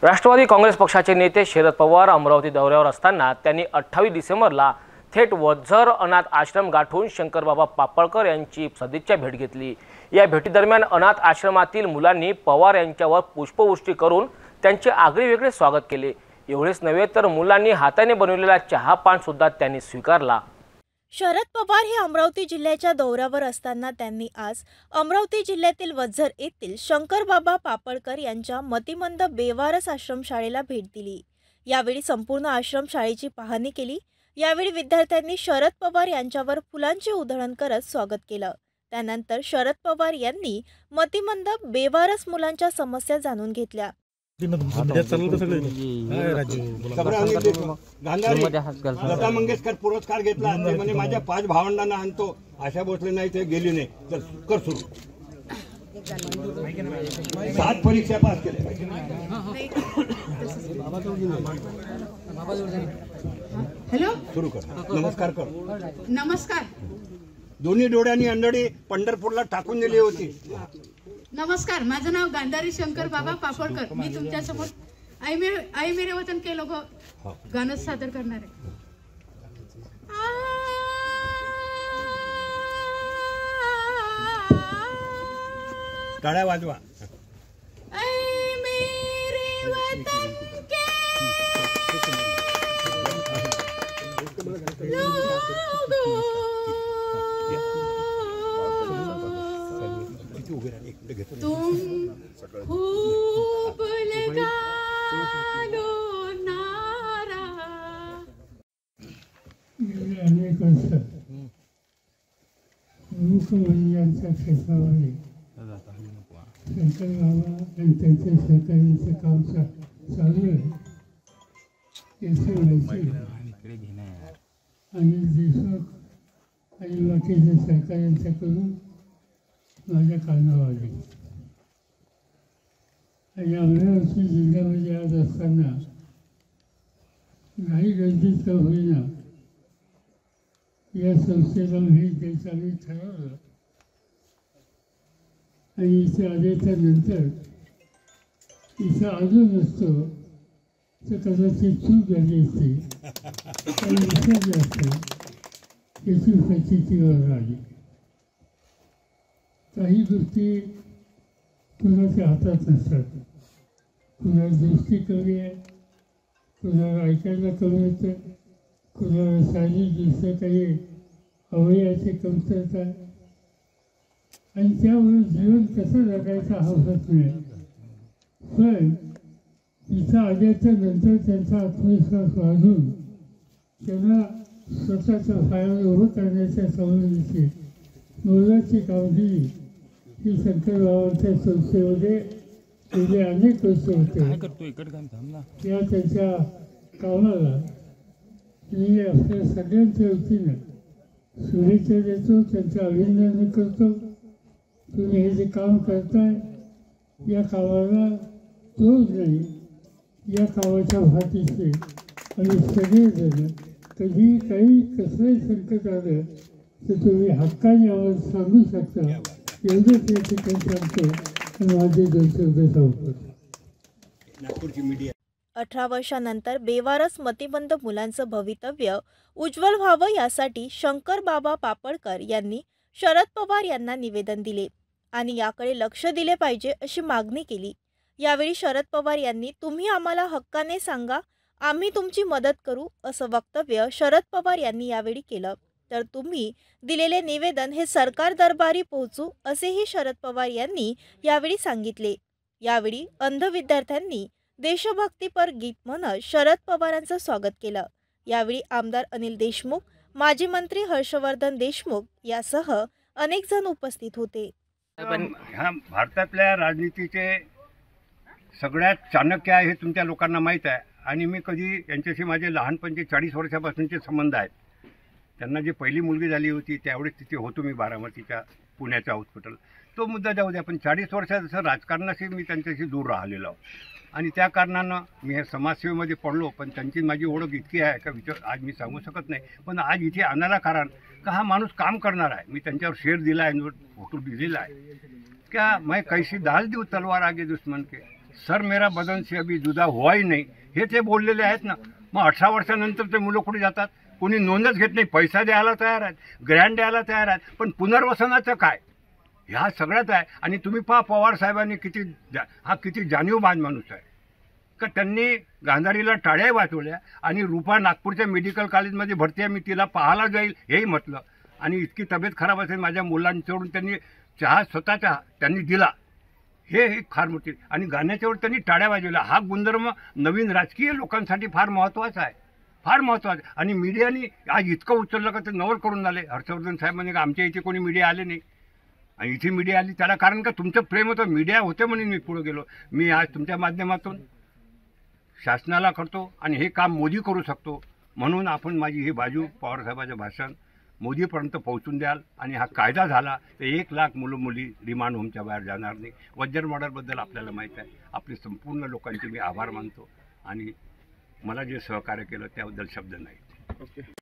राष्ट्रवादी काँग्रेस पक्षाचे नेते शरद पवार अमरावती दौऱ्यावर असताना त्यांनी 28 डिसेंबरला थेट वझर अनाथ आश्रम गाठून शंकरबाबा पापळकर यांची सदिच्छा भेट घेतली। या भेटीदरम्यान अनाथ आश्रमातील मुलांनी पवार यांच्यावर पुष्पवृष्टी करून त्यांचे आगळेवेगळे स्वागत केले। एवढेच नव्हे तर मुलांनी हाताने बनवलेला चहा पान सुद्धा त्यांनी स्वीकारला। शरद पवार हे अमरावती जिल्ह्याच्या दौऱ्यावर असताना त्यांनी आज अमरावती जिल्ह्यातील वझर येथील शंकरबाबा पापळकर यांच्या मतिमंद बेवारस आश्रमशाळेला भेट दिली। यावेळी संपूर्ण आश्रमशाळेची पाहणी केली। यावेळी विद्यार्थ्यांनी शरद पवार यांच्यावर फुलांची उधळण करत स्वागत केलं। त्यानंतर शरद पवार यांनी मतिमंद बेवारस मुलांच्या समस्या जाणून घेतल्या। लता मंगेशकर पुरस्कार घेतला म्हणजे माझ्या 5 भावंडांना आणतो, आशा भोसले नाही ते गेली नाही तर कर सुरू 7 परीक्षा पास केल्या। हॅलो सुरू कर, नमस्कार कर। नमस्कार। दोन्ही डोळ्यांनी अंधळी पंढरपूरला टाकून दिली होती। नमस्कार, माझं नाव गांधारी शंकर बाबा पापळकर। मी तुमच्या समोर आई मेरे वतन के लोगों गाणं सादर करणार आहे। टाळ्या वाजवा। आई मेरे वतन के लोगों तुम खूब लगा लो नारा। अनेक वर्ष मुख्यमंत्र्यांच्या क्षेत्रामध्ये शंकर बाबा आणि त्यांच्या सहकार्याचं काम चालू आहे। आणि देशमुख आणि बाकीच्या सहकार्यांच्याकडून माझ्या कानावर आली। आणि अमरावती जिल्ह्यामध्ये आज असताना काही गर्दीत का होईना या संस्थेला भेट द्यायचं आम्ही ठरवलं। आणि इथे आल्याच्या नंतर इथं आलो नसतो तर कदाचित चूक झाली असती आणि विसरलं असतं, याची प्रचितीवर आली। काही गोष्टी कुणाच्या हातात नसतात, कुणाला दृष्टी कमी आहे, कुणाला ऐकायला कमी येतं, कुणाला शारीरिकदृष्ट्या काही अवयवाची कमतरता आहे आणि त्यामुळे जीवन कसं जगायचं हा होत नाही। पण तिथं आल्याच्या नंतर त्यांचा आत्मविश्वास वाढून त्यांना स्वतःचं पायावर उभं करण्याच्या संबंधीची मोलाची कामगिरी ही शंकरबाबांच्या संस्थेमध्ये गेले अनेक वर्ष होते। या त्यांच्या कामाला मी आपल्या सगळ्यांच्या वतीनं शुभेच्छा देतो, त्यांचं अभिनंदन करतो। तुम्ही हे जे काम करताय या कामाला तोच नाही, या कामाच्या भातीचे आणि सगळेजण कधी काही कसलंही संकट आलं तर तुम्ही हक्काने आवाज सांगू शकता, एवढंच या ठिकाणी सांगतो आणि माझे 2 शब्द सांगतो। 18 वर्षानंतर बेवारस मतिमंद मुलांचं भवितव्य उज्ज्वल व्हावं यासाठी शंकर बाबा पापळकर यांनी शरद पवार यांना निवेदन दिले आणि याकडे लक्ष दिले पाहिजे अशी मागणी केली। यावेळी शरद पवार यांनी तुम्ही आम्हाला हक्काने सांगा, आम्ही तुमची मदत करू असं वक्तव्य शरद पवार यांनी यावेळी केलं। तर तुम्ही दिलेले निवेदन हे सरकार दरबारी पोहोचू असेही शरद पवार यांनी यावेळी सांगितले। यावेळी अंध विद्यार्थ्यांनी देशभक्तीपर गीत म्हणत शरद पवारांचं स्वागत केलं। यावेळी आमदार अनिल देशमुख, माजी मंत्री हर्षवर्धन देशमुख यासह अनेक जण उपस्थित होते। ह्या भारतातल्या राजनीतीचे सगळ्यात चाणक्य आहे हे तुमच्या लोकांना माहीत आहे। आणि मी कधी यांच्याशी माझे लहानपणचे 40 वर्षापासूनचे संबंध आहेत। त्यांना जी पहिली मुलगी झाली होती त्यावेळेस तिथे होतो मी बारामतीच्या पुण्याच्या हॉस्पिटल। तो मुद्दा जाऊ द्या, पण 40 वर्षात जसं राजकारणाशी मी त्यांच्याशी दूर राहिलेलो आहोत आणि त्या कारणानं मी हे समाजसेवेमध्ये पडलो। पण त्यांची माझी ओळख इतकी आहे का विचार आज मी सांगू शकत नाही। पण आज इथे आणायला कारण का हा माणूस काम करणार आहे। मी त्यांच्यावर शेर दिला आहे, फोटो दिलेला आहे क्या मैं कैसी डाल दूँ तलवार आगे दुश्मन के, सर मेरा बदन से अभी जुदा हुआ ही नाही, हे ते बोललेले आहेत ना. मग 18 वर्षानंतर ते मुलं कुठे जातात? कोणी नोंदच घेत नाही. पैसा द्यायला तयार आहेत, ग्रँड द्यायला तयार आहेत, पण पुनर्वसनाचं काय? ह्या सगळ्यात आहे. आणि तुम्ही पहा पवार साहेबांनी किती जाणीवबाज माणूस आहे का. त्यांनी गांधारीला टाळ्या वाजवल्या आणि रूपा नागपूरच्या मेडिकल कॉलेजमध्ये भरती आहे, मी तिला पाहायला जाईल हेही म्हटलं. आणि इतकी तब्येत खराब असेल माझ्या मुलांच्यावरून त्यांनी चहा स्वतःचा त्यांनी दिला, हे फार मोठी. आणि गाण्याच्यावर त्यांनी टाळ्या वाजवल्या. हा गुणधर्म नवीन राजकीय लोकांसाठी फार महत्त्वाचा आहे, फार महत्त्वाचं. आणि मीडियाने आज इतकं उचललं का ते नवल करून आले. हर्षवर्धन साहेब म्हणजे का आमच्या इथे कोणी मीडिया आले नाही आणि इथे मीडिया आली, त्याला कारण का तुमचं प्रेम होतं. मीडिया होते म्हणून मी पुढे गेलो. मी आज तुमच्या माध्यमातून शासनाला करतो आणि हे काम मोदी करू शकतो म्हणून आपण माझी ही बाजू पवारसाहेबाचं भाषण मोदीपर्यंत पोहोचून द्याल. आणि हा कायदा झाला तर 1 लाख मुलं मुली रिमांड होमच्या बाहेर जाणार नाही. वज्र मॉडेलबद्दल आपल्याला माहीत आहे. आपले संपूर्ण लोकांचे मी आभार मानतो आणि मला जे सहकार्य केलं त्याबद्दल शब्द नाहीत.